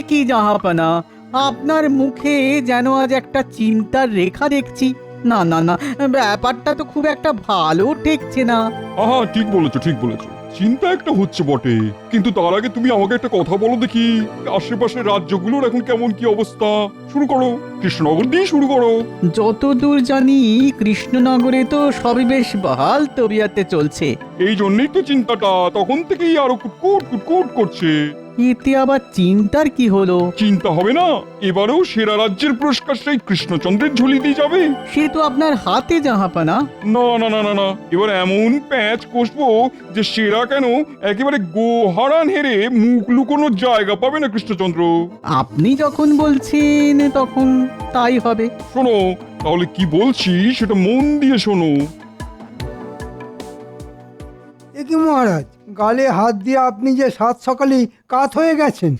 কি জাহাপানা, আপনার মুখে যেন আজ একটা চিন্তার রেখা দেখছি। না না না, ব্যাপারটা তো খুব একটা ভালো ঠেকছে না। আহা, ঠিক বলেছো ঠিক বলেছো, চিন্তা একটা হচ্ছে বটে, কিন্তু তার আগে তুমি আমাকে একটা কথা বলো দেখি, আশেপাশের রাজ্যগুলোর এখন কেমন কি অবস্থা? শুরু করো, কৃষ্ণনগর দিয়ে শুরু করো। যতদূর জানি কৃষ্ণনগরে তো সবই বেশ বহাল তবিয়াতে চলছে। এই জন্যই তো চিন্তাটা তখন থেকেই আরো কুটকুট কুটকুট করছে। এতে আবার চিন্তার কি হলো? চিন্তা হবে না, এবারেও সেরা রাজ্যের পুরস্কার সেই কৃষ্ণচন্দ্রের ঝুলি দিয়ে যাবে। সে তো আপনার হাতে জাহাপানা। না না না না না, এবার এমন প্যাঁচ কষবো যে সেরা কেন, একেবারে গোহারান হেরে মুখ লুকোনোর জায়গা পাবে না কৃষ্ণচন্দ্র। আপনি যখন বলছেন তখন তাই হবে। শোনো, তাহলে কি বলছি সেটা মন দিয়ে শোনো। এ কি মহারাজ, গালে হাত দিয়ে আপনি যে সাত সকালেই কাত হয়ে গেছেন।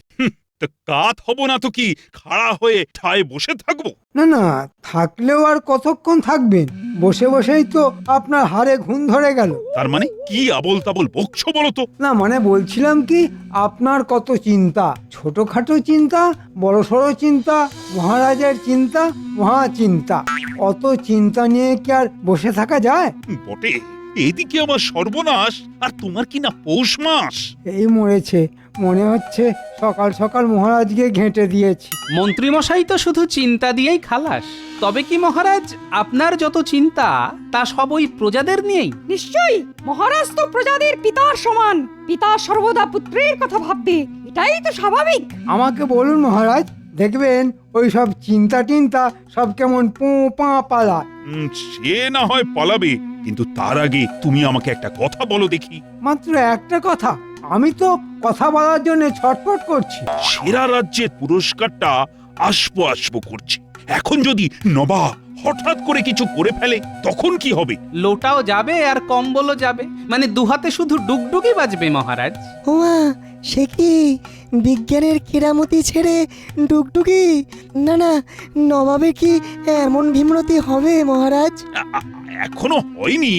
তা কাত হব না তো কি, খাড়া হয়ে ঠায় বসে থাকবো? না না, থাকলেও আর কতক্ষণ থাকবেন? বসে বসেই তো আপনার হাড়ে ঘুম ধরে গেল। তার মানে কি আবল তাবল বকছো বলো তো? না মানে বলছিলাম কি, আপনার কত চিন্তা, ছোটখাটো চিন্তা, বড়সড় চিন্তা, মহারাজের চিন্তা, মহা চিন্তা। অত চিন্তা নিয়ে কি আর বসে থাকা যায়? বটে, এদিকে আমার সর্বনাশ, আর তোমার কি না পৌষ মাস। এই মরেছে, মনে হচ্ছে সকাল সকাল মহারাজকে ঘেঁটে দিয়েছি। মন্ত্রীমশাই তো শুধু চিন্তা দিয়েই খালাস। তবে কি মহারাজ, আপনার যত চিন্তা তা সব ওই প্রজাদের নিয়েই? নিশ্চয়ই, মহারাজ তো প্রজাদের পিতার সমান। পিতা সর্বদা পুত্রের কথা ভাববে, এটাই তো স্বাভাবিক। আমাকে বলুন মহারাজ, দেখবেন ওই সব চিন্তা টিন্তা সব কেমন পো পা পালা। সে না হয় পালাবে, কিন্তু তার আগে তুমি আমাকে একটা কথা বলো দেখি। মাত্র একটা কথা? আমি তো কথা বলার জন্য ছটফট করছি। সেরা রাজ্যের পুরস্কারটা আসবো আসবো করছে, এখন যদি নবাব হঠাৎ করে কিছু করে ফেলে তখন কি হবে? লোটাও যাবে আর কম্বলও যাবে, মানে দুহাতে শুধু ডুগডুগি বাজবে মহারাজ। ওমা, সে কি বিজ্ঞানের কেরামতি ছেড়ে ডুগডুগি? না না, নবাবে কি এমন ভীমরতি হবে মহারাজ? এখনো হয়নি,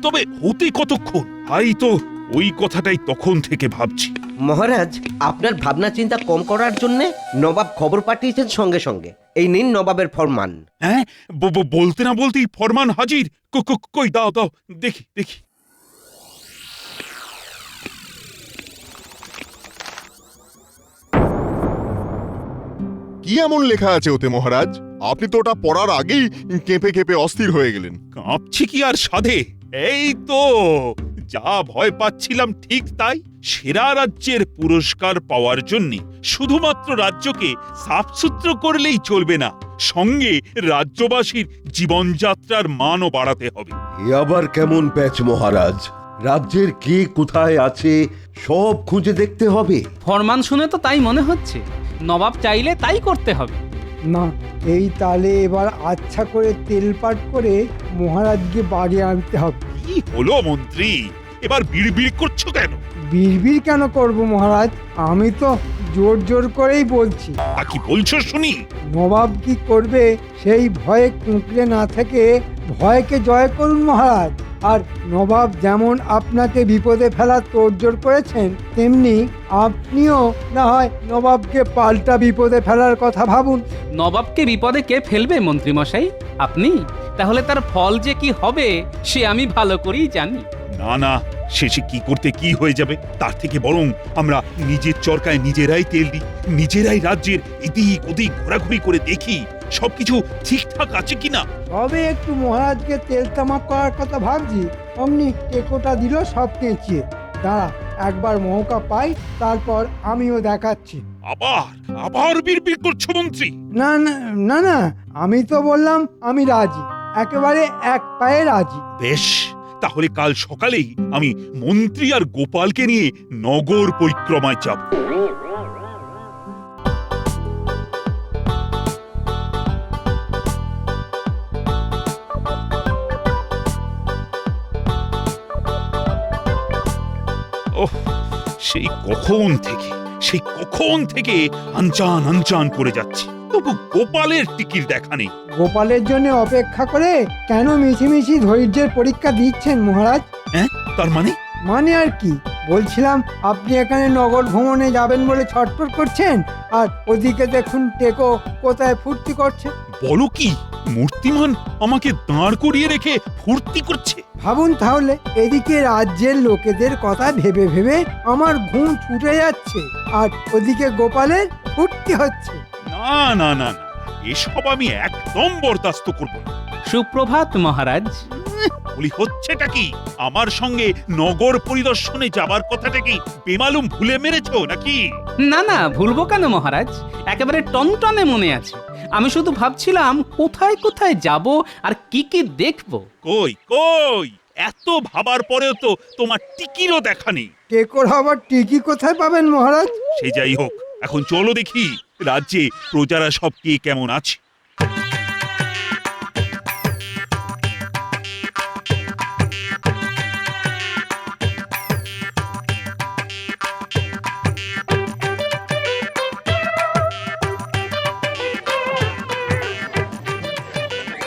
তবে হতে কতক্ষণ? তাই তো ওই কথাটাই তখন থেকে ভাবছি। মহারাজ, আপনার ভাবনা চিন্তা কম করার জন্য নবাব খবর পাঠিয়েছেন সঙ্গে সঙ্গে। এই নিন নবাবের ফরমান। হ্যাঁ, বলতে না বলতেই ফরমান হাজির। কই দাও দাও দেখি দেখি। কি এমন লেখা আছে ওতে মহারাজ? আপনি তো ওটা পড়ার আগেই কেঁপে কেঁপে অস্থির হয়ে গেলেন। কাঁপছি কি আর সাধে? এই তো যা ভয় পাচ্ছিলাম ঠিক তাই। সেরা রাজ্যের পুরস্কার পাওয়ার জন্য শুধুমাত্র রাজ্যকে সাফসুত্র করলেই চলবে না, সঙ্গে রাজ্যবাসীর জীবনযাত্রার মানও বাড়াতে হবে। এ আবার কেমন প্যাচ মহারাজ? রাজ্যের কে কোথায় আছে সব খুঁজে দেখতে হবে। ফরমান শুনে তো তাই মনে হচ্ছে, নবাব চাইলে তাই করতে হবে। না, এই তালে এবার আচ্ছা করে তেলপাট করে মহারাজকে বাড়ি আনতে হবে। কি হলো মন্ত্রী, এবার বিড়বিড় করছো কেন? বিড়বিড় কেন করব মহারাজ, আমি তো জোর জোর করেই বলছি। তা কি বলছো শুনি? নবাব কি করবে সেই ভয়ে কুঁকড়ে না থেকে ভয়কে জয় করুন মহারাজ। আর নবাব যেমন আপনাকে বিপদে ফেলার তোড়জোড় করেছেন, তেমনি আপনিও না হয় নবাবকে পাল্টা বিপদে ফেলার কথা ভাবুন। নবাবকে বিপদে কে ফেলবে মন্ত্রীমশাই? আপনি? তাহলে তার ফল যে কি হবে সে আমি ভালো করেই জানি। না না, শেষে কি করতে কি হয়ে যাবে, তার থেকে বরং আমরা নিজের চরকায় নিজেরাই তেল দিই, নিজেরাই রাজ্যের এদিক ওদিক ঘোরাঘুরি করে দেখি সবকিছু ঠিকঠাক আছে কিনা। তবে একটু মহারাজকে তেল তামাক করার কথা ভাবছি, অমনি টেকোটা দিল সব কেঁচিয়ে। দাঁড়া, একবার মৌকা পাই, তারপর আমিও দেখাচ্ছি। আবার আবার বিড়বিড় করছো মন্ত্রী? না না না না, আমি তো বললাম আমি রাজি, একেবারে এক পায়ে রাজি। বেশ, তাহলে কাল সকালেই আমি মন্ত্রী আর গোপালকে নিয়ে নগর পরিক্রমায় যাব। ওহ, সেই কখন থেকে আনচান আনচান করে যাচ্ছি, তবু গোপালের টিকির দেখা নেই। গোপালের জন্য অপেক্ষা করে কেন মিছিমিছি ধৈর্যের পরীক্ষা দিচ্ছেন মহারাজ? হ্যাঁ, তার মানে? মানে আর কি, বলছিলাম আপনি এখানে নগর ভ্রমণে যাবেন বলে ছটফট করছেন, আর ওদিকে দেখুন টেকো কোথায় ফুর্তি করছে। বলো কি, মূর্তিমান আমাকে দাঁড় করিয়ে রেখে ফুর্তি করছে? ভাবুন তাহলে, এদিকে রাজ্যের লোকেদের কথা ভেবে ভেবে আমার ঘুম ছুটে যাচ্ছে, আর ওদিকে গোপালের ফুর্তি হচ্ছে। না না না না, এসব আমি একদম বরদাস্ত করব না। সুপ্রভাত মহারাজ। বলি হচ্ছেটা কি? আমার সঙ্গে নগর পরিদর্শনে যাবার কথাটা কি বেমালুম ভুলে মেরেছো নাকি? না না, ভুলবো কেন মহারাজ, একেবারে টনটনে মনে আছে। আমি শুধু ভাবছিলাম কোথায় কোথায় যাব আর কি কি দেখব। কই কই, এত ভাবার পরেও তো তোমার টিকিরও দেখা নেই। টেকোর আবার টিকি কোথায় পাবেন মহারাজ? সে যাই হোক, এখন চলো দেখি রাজ্যে প্রজারা সব কে কেমন আছে।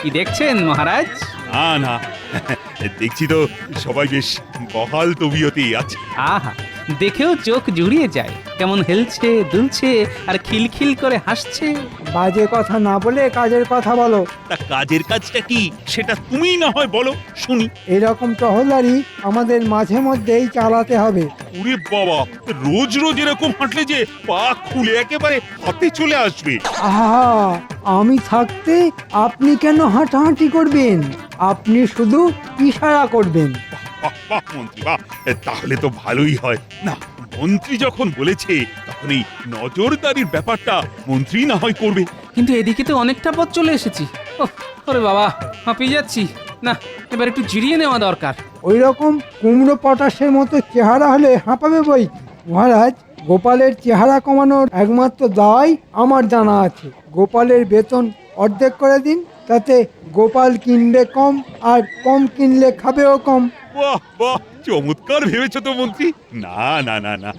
কি দেখছেন মহারাজ? না না, দেখছি তো সবাই বেশ বহাল তবিয়তেই আছে। আহা, দেখেও চোখ জুড়িয়ে যায়, কেমন হেলছে দুলছে আর খিলখিল করে হাসছে। বাজে কথা না বলে কাজের কথা বলো। তা কাজের কাজটা কি সেটা তুমি না হয় বলো শুনি। এরকম টহলদারি আমাদের মাঝে মধ্যেই চালাতে হবে। ওরে বাবা, রোজ রোজ এরকম হাঁটলে যে পা খুলে একেবারে হাতে চলে আসবে। আহা, আমি থাকতে আপনি কেন হাঁটাহাঁটি করবেন? আপনি শুধু ইশারা করবেন। বাহ বাহ মন্ত্রী বাহ, তাহলে তো ভালোই হয়। না, মন্ত্রী যখন বলেছে তখন এই নজরদারির ব্যাপারটা মন্ত্রী না হয় করবে। কিন্তু এদিকে তো অনেকটা পথ চলে এসেছি। ওরে বাবা, হাঁপিয়ে যাচ্ছি। না, এবার একটু জিরিয়ে নেওয়া দরকার। ওই রকম কুমড়ো পটাশের মতো চেহারা হলে হাঁপাবে বই। মহারাজ, গোপালের চেহারা কমানোর একমাত্র দায় আমার জানা আছে। গোপালের বেতন অর্ধেক করে দিন, তাতে গোপাল কিনবে কম আর কম কিনলে খাবেও কম। বাহ বাহ, চমৎকার ভেবেছো তো মন্ত্রী। না না না না,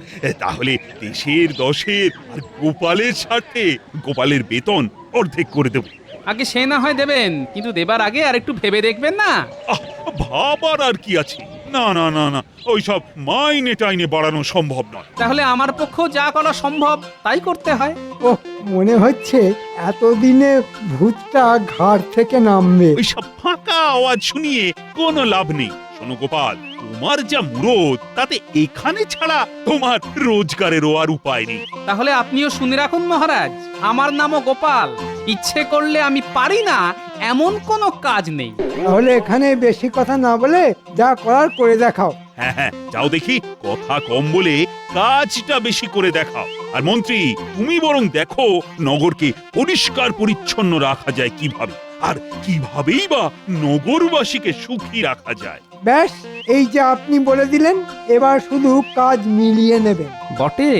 তাহলে দেশের দশের আর গোপালের স্বার্থে গোপালের বেতন অর্ধেক করে দেব। আগে সে না হয় দেবেন, কিন্তু দেবার আগে আর একটু ভেবে দেখবেন না? আহ, ভাবার আর কি আছে? না না না না, ওইসব মাইনে টাইনে বাড়ানো সম্ভব নয়। তাহলে আমার পক্ষেও যা করা সম্ভব তাই করতে হয়। ওহ, মনে হচ্ছে এতদিনে ভূতটা ঘাড় থেকে নামবে। ওইসব ফাঁকা আওয়াজ শুনিয়ে কোনো লাভ নেই। শোনো গোপাল, তোমার যা মুরদ তাতে এখানে ছাড়া তোমার রোজগারেরও আর উপায় নেই। তাহলে আপনিও শুনে রাখুন মহারাজ, আমার নামও গোপাল। ইচ্ছে করলে আমি পারি না এমন কোনো কাজ নেই। তাহলে এখানে বেশি কথা না বলে যা করার করে দেখাও। হ্যাঁ হ্যাঁ, যাও দেখি, কথা কম বলে কাজটা বেশি করে দেখাও। আর মন্ত্রী, তুমি বরং দেখো নগরকে পরিষ্কার পরিচ্ছন্ন রাখা যায় কিভাবে, আর কিভাবেই বা নগরবাসীকে সুখী রাখা যায়। ব্যাস, এই যে আপনি বলে দিলেন, এবার শুধু কাজ মিলিয়ে নেবেন। বটে,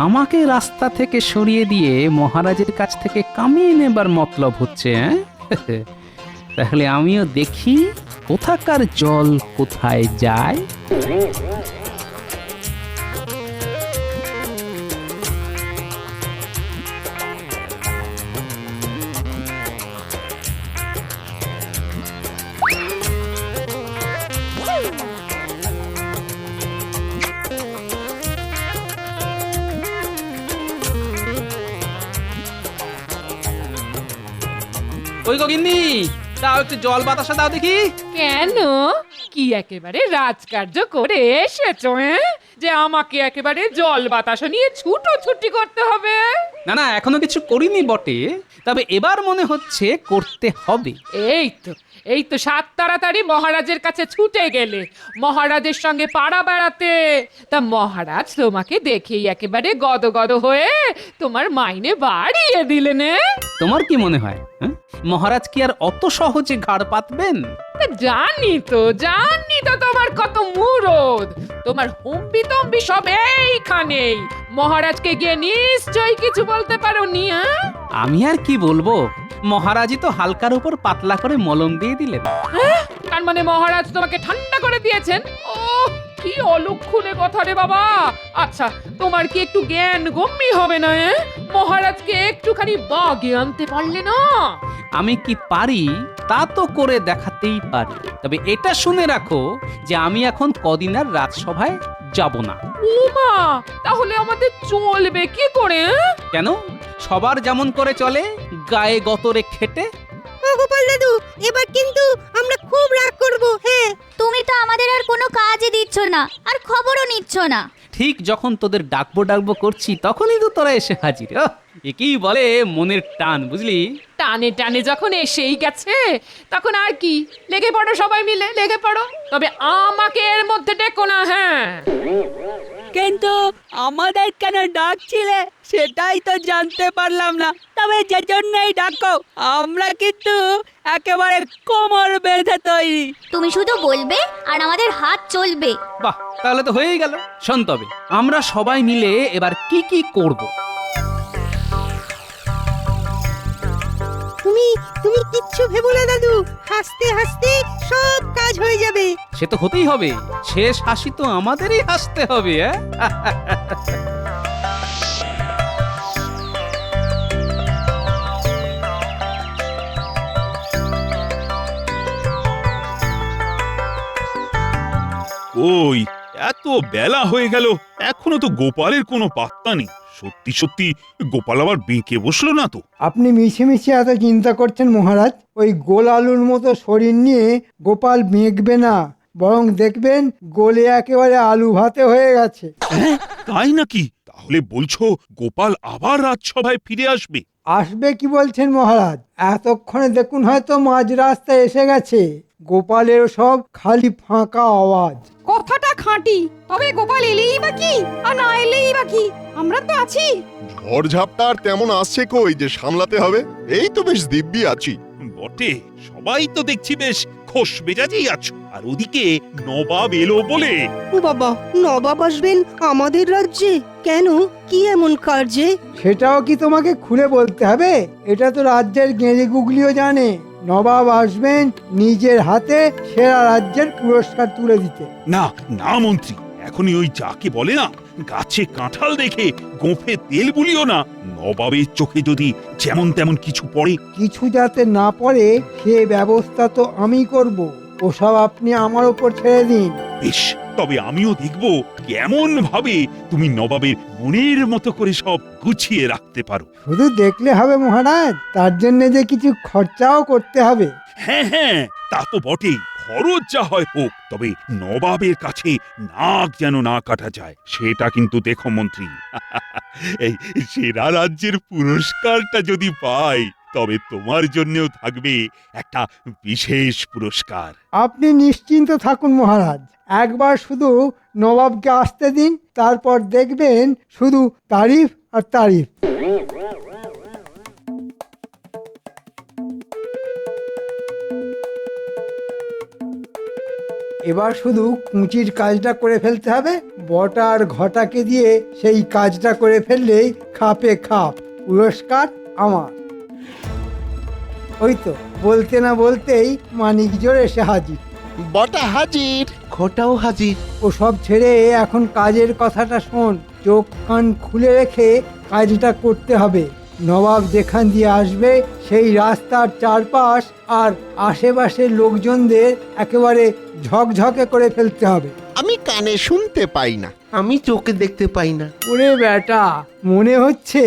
আমাকে রাস্তা থেকে সরিয়ে দিয়ে মহারাজের কাছ থেকে কামিয়ে নেবার মতলব হচ্ছে, হ্যাঁ? তাহলে আমিও দেখি কোথাকার জল কোথায় যায়। ওই গগিন্নি, দাও একটু জল বাতাসা দাও দেখি। কেন, কি একেবারে রাজকার্য করে এসেছো যে আমাকে একেবারে জল বাতাস নিয়ে ছুটোছুটি করতে হবে? না না, এখনো কিছু করিনি বটে, তবে এবার মনে হচ্ছে করতে হবে। এই তো সাত তাড়াতাড়ি মহারাজের কাছে ছুটে গেলে মহারাজের সঙ্গে পাড়া বেড়াতে। তা মহারাজ তোমাকে দেখেই একেবারে গদগদ হয়ে তোমার মাইনে বাড়িয়ে দিলেন। তোমার কি মনে হয়, হ্যাঁ? মহারাজ কি আর অত সহজে ঘাড় পাতবেন? জানি তো তোমার কত মুরদ, তোমার হুম্বি তম্বি সব এইখানেই। মহারাজকে গিয়ে নিশ্চয়ই কিছু বলতে পারো নি? আমি আর কি বলবো, মহারাজই তো হালকার উপর পাতলা করে মলম দিয়ে দিলেন। তার মানে মহারাজ তোমাকে ঠান্ডা করে দিয়েছেন? ও কি অলক্ষণে কথা রে বাবা। আচ্ছা, তোমার কি একটু জ্ঞান গম্যি হবে না? মহারাজকে একটুখানি বাগে আনতে পারলে না? আমি কি পারি তা তো করে দেখাতেই পারি, তবে এটা শুনে রাখো যে আমি এখন কদিন আর রাজসভায় যাব না। উমা, তাহলে আমাদের চলবে কি করে? কেন? সবার যেমন করে চলে, গায়ে গতরে খেটে। গোপাল দাদু, এবার কিন্তু আমরা খুব রাগ করব। হ্যাঁ, তুমি তো আমাদের আর কোনো কাজই দিচ্ছ না, আর খবরও নিচ্ছ না। ঠিক যখন তোদের ডাকবো ডাকবো করছি তখনই তো তোরা এসে হাজির। একেই বলে মনের টান, বুঝলি? টানে টানে যখন এসেই গেছে তখন আর কি, লেগে পড়ো সবাই মিলে, লেগে পড়ো। তবে আমাকে এর মধ্যে ডেকো না। হ্যাঁ, কিন্তু আমাদের কেন ডাকছিলে সেটাই তো জানতে পারলাম না। তবে যে জন্যই ডাকো, আমরা কিন্তু একেবারে কোমর বেঁধে তৈরি। তুমি শুধু বলবে আর আমাদের হাত চলবে। বাহ, তাহলে তো হয়েই গেল। শোন তবে, আমরা সবাই মিলে এবার কি কি করব। তুমি কিচ্ছু ভেবো না দাদু, হাসতে হাসতে সব কাজ হয়ে যাবে। সে তো হতেই হবে, শেষ হাসি তো আমাদেরই হাসতে হবে। ওই এত বেলা হয়ে গেল, এখনো তো গোপালের কোনো পাত্তা নেই। সত্যি সত্যি গোপাল আবার বেঁকে বসলো না তো? আপনি মিছে মিছে এত চিন্তা করছেন মহারাজ। ওই গোল আলুর মতো শরীর নিয়ে গোপাল বেঁকবে না, বরং দেখবেন গোলে একেবারে আলু ভাতে হয়ে গেছে। তাই নাকি? তাহলে বলছো গোপাল আবার রাজসভায় ফিরে আসবে? আসবে কি বলছেন মহারাজ? এতক্ষণে দেখুন হয়তো মাঝ রাস্তায় এসে গেছে। গোপালের সব খালি ফাঁকা আওয়াজ। কথাটা খাঁটি, তবে গোপাল এলেই বা কি আর না এলেই বা কি, আমরা তো আছি। ঝড় ঝাপটা আর তেমন আসছে কই যে সামলাতে হবে? এই তো বেশ দিব্যি আছি। বটে, সবাই তো দেখছি বেশ খোশ মেজাজেই আছো। আর ওদিকে নবাব এলো বলে। বাবা, নবাব আসবেন আমাদের রাজ্যে? কেন, কি এমন কার্যে? সেটাও কি তোমাকে খুলে বলতে হবে? এটা তো রাজ্যের গেঁড়ে গুগলিও জানে। নবাব আসবেন নিজের হাতে সেরা রাজ্যের পুরস্কার তুলে দিতে। না না মন্ত্রী, এখনই ওই যাকে বলে না, গাছে কাঁঠাল দেখে গোঁফে তেল বুলিও না। নবাবের চোখে যদি যেমন তেমন কিছু পড়ে। কিছু যাতে না পড়ে সে ব্যবস্থা তো আমি করব। ওসব আপনি আমার ওপর ছেড়ে দিন। বেশ, তবে আমিও দেখব কেমন ভাবে তুমি নবাবের মনের মতো করে সব গুছিয়ে রাখতে পারো। শুধু দেখলে হবে মহারাজ, তার জন্য যে কিছু খরচাও করতে হবে। হ্যাঁ হ্যাঁ, তা তো বটেই। খরচ যা হয় হোক, তবে নবাবের কাছে নাক যেন না কাটা যায়, সেটা কিন্তু দেখো মন্ত্রী। এই সেরা রাজ্যের পুরস্কারটা যদি পাই, তবে তোমার জন্যও থাকবে একটা বিশেষ পুরস্কার। আপনি নিশ্চিন্ত থাকুন মহারাজ, একবার শুধু নবাবকে আসতে দিন, তারপর দেখবেন শুধু তারিফ আর তারিফ। এবার শুধু কুঁচির কাজটা করে ফেলতে হবে। বটা আর ঘটাকে দিয়ে সেই কাজটা করে ফেললেই খাপে খাপ, পুরস্কার আমার। ওই তো বলতে না বলতেই মানিক জোর এসে হাজির। বটা হাজির, ঘটাও হাজির। ও সব ছেড়ে এখন কাজের কথাটা শোন। চোখ কান খুলে রেখে কাজটা করতে হবে। নবাব যেখান দিয়ে আসবে সেই রাস্তার চারপাশ আর আশেপাশের লোকজনদের একেবারে ঝকঝকে করে ফেলতে হবে। আমি কানে শুনতে পাই না। আমি চোখে দেখতে পাই না। ওরে বেটা, মনে হচ্ছে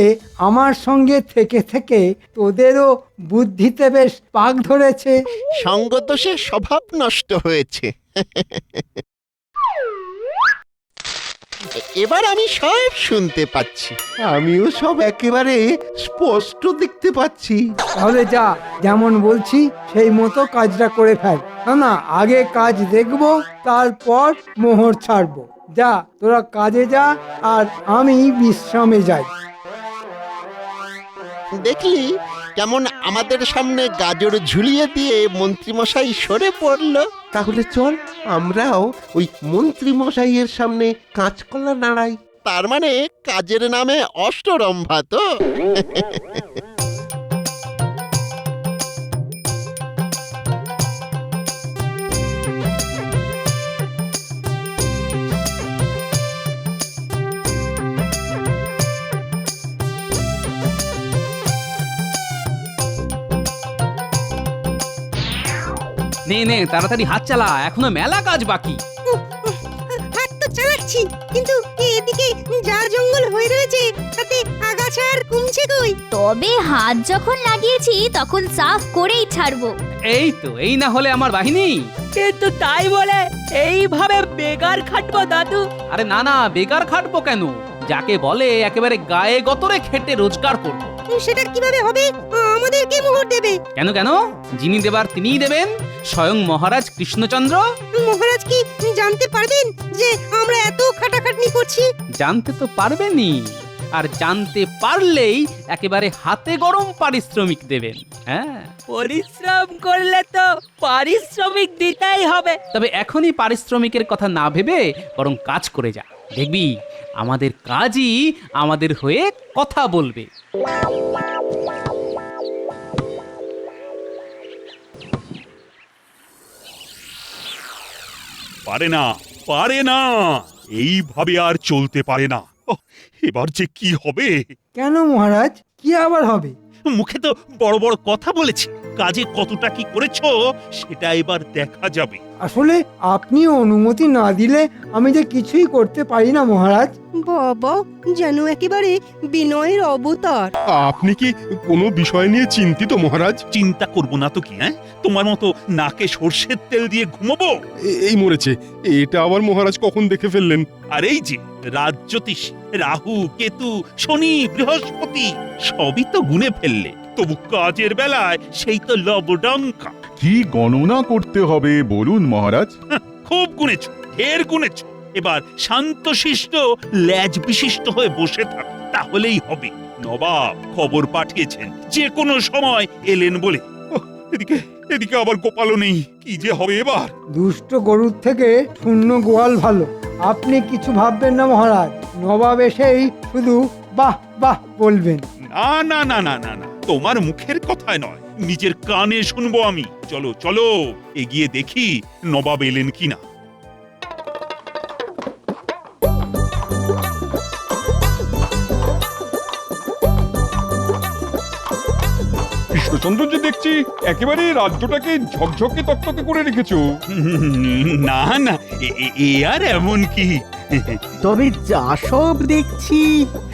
আমার সঙ্গে থেকে থেকে তোদেরও বুদ্ধিতে বেশ পাক ধরেছে। সঙ্গদোষে স্বভাব নষ্ট হয়েছে। এবার আমি সব শুনতে পাচ্ছি। আমিও সব একেবারে স্পষ্ট দেখতে পাচ্ছি। তাহলে যা, যেমন বলছি সেই মতো কাজটা করে ফেল। না, আগে কাজ দেখবো, তারপর মোহর ছাড়বো। যা, তোরা কাজে যা, আর আমি বিশ্রামে যাই। দেখলি কেমন আমাদের সামনে গাজর ঝুলিয়ে দিয়ে মন্ত্রীমশাই সরে পড়ল। তাহলে চল আমরাও ওই মন্ত্রী মশাইয়ের সামনে কাঁচকলা নাড়াই। তার মানে কাজের নামে অষ্টরম্ভা তো? নে নে, তাড়াতাড়ি হাত চালা, এখনো মেলা কাজ বাকি। হাত তো চালাচ্ছি দেখছি, কিন্তু এদিকে যা জঙ্গল হয়ে রয়েছে তাতে আগাছা আর কমছে কই? তবে হাত যখন লাগিয়েছি তখন সাফ করেই ছাড়বো। এই তো, এই না হলে আমার বাহিনী। কিন্তু তাই বলে এইভাবে বেকার খাটবো দাদু? আরে না না, বেকার খাটবো কেন? যাকে বলে একেবারে গায়ে গতরে খেটে রোজগার করবো। সেটা কিভাবে হবে? আমাদের কে মোহর দেবে? কেন কেন, যিনি দেবার তিনিই দেবেন, স্বয়ং মহারাজ কৃষ্ণচন্দ্র। মহারাজ কি জানতে পারবেন যে আমরা এত খাটাখাটনি করছি? জানতে তো পারবেনই, আর জানতে পারলেই একেবারে হাতে গরম পারিশ্রমিক দেবেন। হ্যাঁ, পরিশ্রম করলে তো পারিশ্রমিক দিতেই হবে। তবে এখনই পারিশ্রমিকের কথা না ভেবে বরং কাজ করে যা, দেখবি আমাদের কাজই আমাদের হয়ে কথা বলবে। পারে না, পারে না, এইভাবে আর চলতে পারে না। ওহ, এবার যে কি হবে? কেন মহারাজ, কি আবার হবে? মুখে তো বড় বড় কথা বলেছে, কাজে কতটা কি করেছো সেটা এবার দেখা যাবে। আসলে আপনি অনুমতি না দিলে আমি যে কিছুই করতে পারি না মহারাজ। বাবা যেন একেবারে বিনয়ের অবতার। আপনি কি কোনো বিষয় নিয়ে চিন্তিত মহারাজ? চিন্তা করবো না তো কি? হ্যাঁ, তোমার মতো নাকে সর্ষের তেল দিয়ে ঘুমাবো? এই মরেছে, এটা আবার মহারাজ কখন দেখে ফেললেন? আর এই যে রাজ্যোতিষ রাহু, কেতু, শনি, বৃহস্পতি সবই তো গুনে ফেললে, তবু কাজের বেলায় সেই তো লবডঙ্কা। কি গণনা করতে হবে বলুন মহারাজ? খুব গুনেছ, ঢের গুনেছ। এবার শান্তশিষ্ট ল্যাজ বিশিষ্ট হয়ে বসে থাক, তাহলেই হবে। নবাব খবর পাঠিয়েছেন যে কোনো সময় এলেন বলে। ওহ, এদিকে এদিকে আবার গোপালও নেই, কি যে হবে এবার? দুষ্ট গরুর থেকে শূন্য গোয়াল ভালো। আপনি কিছু ভাববেন না মহারাজ, নবাব এসেই শুধু বাহ বাহ বলবেন। না না না না না না, তোমার মুখের কথায় নয়, নিজের কানে শুনবো আমি। চলো চলো, এগিয়ে দেখি নবাব এলেন কিনা। কৃষ্ণচন্দ্র যে দেখছি একেবারে রাজ্যটাকে ঝকঝকে তকতকে করে রেখেছো। না না, এ আর এমন কি? তবে যা সব দেখছি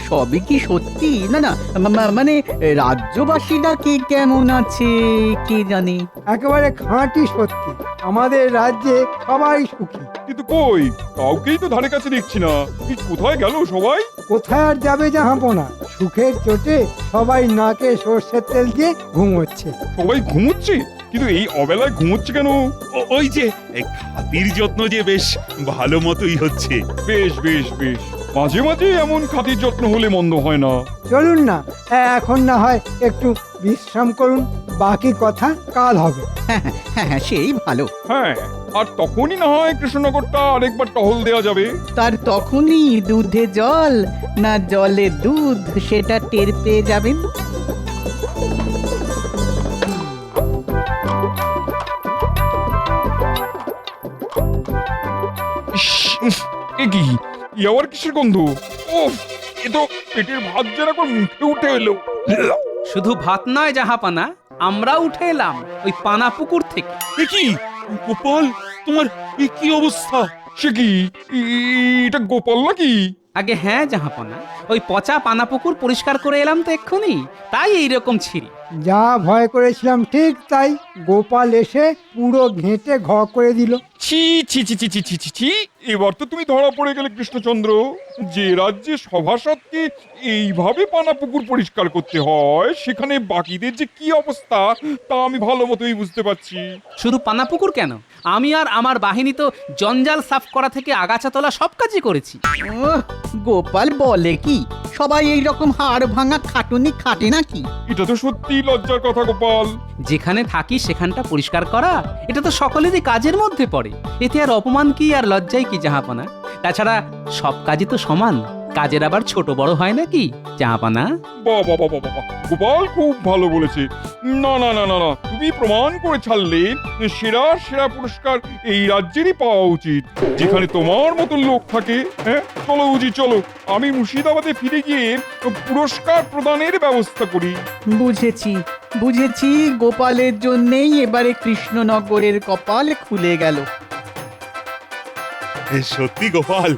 সবই কি সত্যি? না না, মানে রাজ্যবাসীরা কি কেমন আছে কে জানে। একেবারে খাঁটি সত্যি, আমাদের রাজ্যে সবাই সুখী। কিন্তু কই, কাউকেই তো ধারে কাছে দেখছি না। কি কোথায় গেল সবাই? কোথায় আর যাবে জাহাপনা? সুখের চোটে সবাই নাকে সর্ষের তেল দিয়ে ঘুমোচ্ছে। সবাই ঘুমোচ্ছে? কিন্তু এই অবেলায় ঘুমোচ্ছে কেন? ওই যে খাতির যত্ন যে বেশ ভালো মতোই হচ্ছে। বেশ বেশ বেশ, মাঝে মাঝে এমন খাতির যত্ন হলে মন্দ হয় না। চলুন না, এখন না হয় একটু বিশ্রাম করুন, বাকি কথা কাল হবে। হ্যাঁ হ্যাঁ, সেই ভালো। হ্যাঁ, আর তখনই না হয় কৃষ্ণনগরটা আরেকবার টহল দেওয়া যাবে। তার তখনই দুধে জল না জলে দুধ সেটা টের পেয়ে যাবেন। এ কি, ই আবার কিসের গন্ধ? ওফ, এ তো পেটের ভাত যেরকম মুখে উঠে এলো। শুধু ভাত নয় জাহাপানা, আমরা উঠে এলাম ওই পানা পুকুর থেকে। এ কি গোপাল, তোমার এ কি অবস্থা? সে কি, এটা গোপাল নাকি? আগে হ্যাঁ জাহাপানা, ওই পচা পানা পুকুর পরিষ্কার করে এলাম তো এক্ষুনি, তাই এইরকম ছিঁড়ি। যা ভয় করেছিলাম ঠিক তাই, গোপাল এসে পুরো ঘেঁটে ঘ করে দিল। ছি ছি ছি ছি ছি ছি ছি ছি, এবার তো তুমি ধরা পড়ে গেলে কৃষ্ণচন্দ্র। যে রাজ্যে সভাসদকে এইভাবে পানা পুকুর পরিষ্কার করতে হয়, সেখানে বাকিদের যে কি অবস্থা তা আমি ভালো মতোই বুঝতে পারছি। শুধু পানা পুকুর কেন, আমি আর আমার বাহিনী তো জঞ্জাল সাফ করা থেকে আগাছা তোলা সব কাজই করেছি। গোপাল বলে কি, সবাই এই রকম হাড় ভাঙা খাটুনি খাটে নাকি? এটা তো সত্যি লজ্জার কথা গোপাল। যেখানে থাকি সেখানটা পরিষ্কার করা, এটা তো সকলেরই কাজের মধ্যে পড়ে। এতে আর অপমান কি আর লজ্জাই কি জাহাপানা? তাছাড়া সব কাজই তো সমান, কাজের আবার ছোট বড় হয় নাকি জাহাপানা? বাবা বাবা বাবা, গোপাল খুব ভালো বলেছে। না না না না না, তুমি প্রমাণ করে ছাড়লে সেরা সেরা পুরস্কার এই রাজ্যেরই পাওয়া উচিত, যেখানে তোমার মতো লোক থাকে। হ্যাঁ চলো বুঝি, চলো আমি মুর্শিদাবাদে ফিরে গিয়ে পুরস্কার প্রদানের ব্যবস্থা করি। বুঝেছি বুঝেছি, গোপালের জন্যেই এবারে কৃষ্ণনগরের কপাল খুলে গেল। সত্যি গোপাল,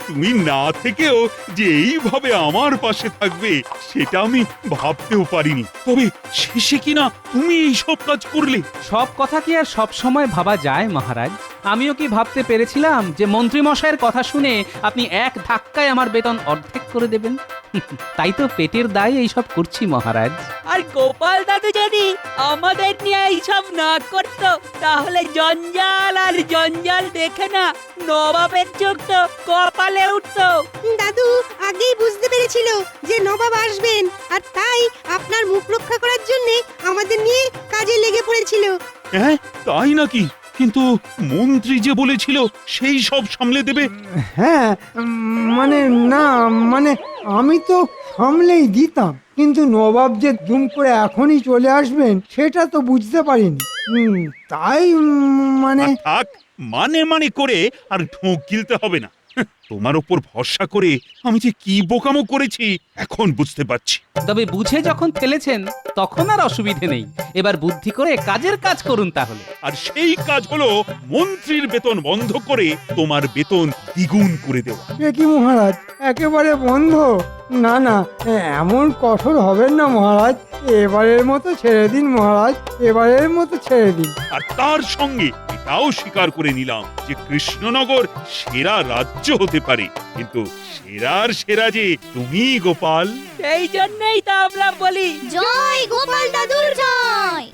তুমি না থেকেও যে এইভাবে আমার পাশে থাকবে সেটা আমি ভাবতেও পারিনি। তবে শেষে কিনা তুমি এই সব কাজ করলে। সব কথা কি আর সব সময় ভাবা যায় মহারাজ? আমিও কি ভাবতে পেরেছিলাম যে মন্ত্রী মশাইয়ের কথা শুনে আপনি এক ধাক্কায় আমার বেতন অর্ধেক করে দেবেন? তাই তো পেটের দায়ে এইসব করছি মহারাজ। আর গোপাল দাদু যদি আমাদের নিয়ে এইসব না করতো তাহলে জঞ্জাল আর জঞ্জাল দেখে না নবাবের চোখ তো কপালে উঠতো। দাদু আগেই বুঝতে পেরেছিল যে নবাব আসবেন, আর তাই আপনার মুখ রক্ষা করার জন্য আমাদের নিয়ে কাজে লেগে পড়েছিল। হ্যাঁ, তাই নাকি? কিন্তু মন্ত্রী যে বলেছিল সেই সব সামলে দেবে। হ্যাঁ, মানে আমি তো সামলেই দিতাম, কিন্তু নবাব যে দুম করে এখনই চলে আসবেন সেটা তো বুঝতে পারিনি। তাই মানে থাক, মানে করে আর ঢোক গিলতে হবে না। তোমার ওপর ভরসা করে আমি যে কি বোকামো করেছি এখন বুঝতে পারছি। তবে বুঝে যখন ফেলেছেন তখন আর অসুবিধে নেই, এবার বুদ্ধি করে কাজের কাজ করুন তাহলে। আর সেই কাজ হলো মন্ত্রীর বেতন বন্ধ করে তোমার বেতন দ্বিগুণ করে দেওয়া। এ কি মহারাজ, একেবারে বন্ধ? না না, এমন কঠোর হবেন না মহারাজ। এবারের মতো ছেড়ে দিন মহারাজ, এবারের মতো ছেড়ে দিন। আর তার সঙ্গে এটাও স্বীকার করে নিলাম যে কৃষ্ণনগর সেরা রাজ্য হতে পারে, কিন্তু সেরার সেরা যে তুমি গোপাল। সেই জন্যই তো আমরা বলি জয় গোপাল দাদুর জয়।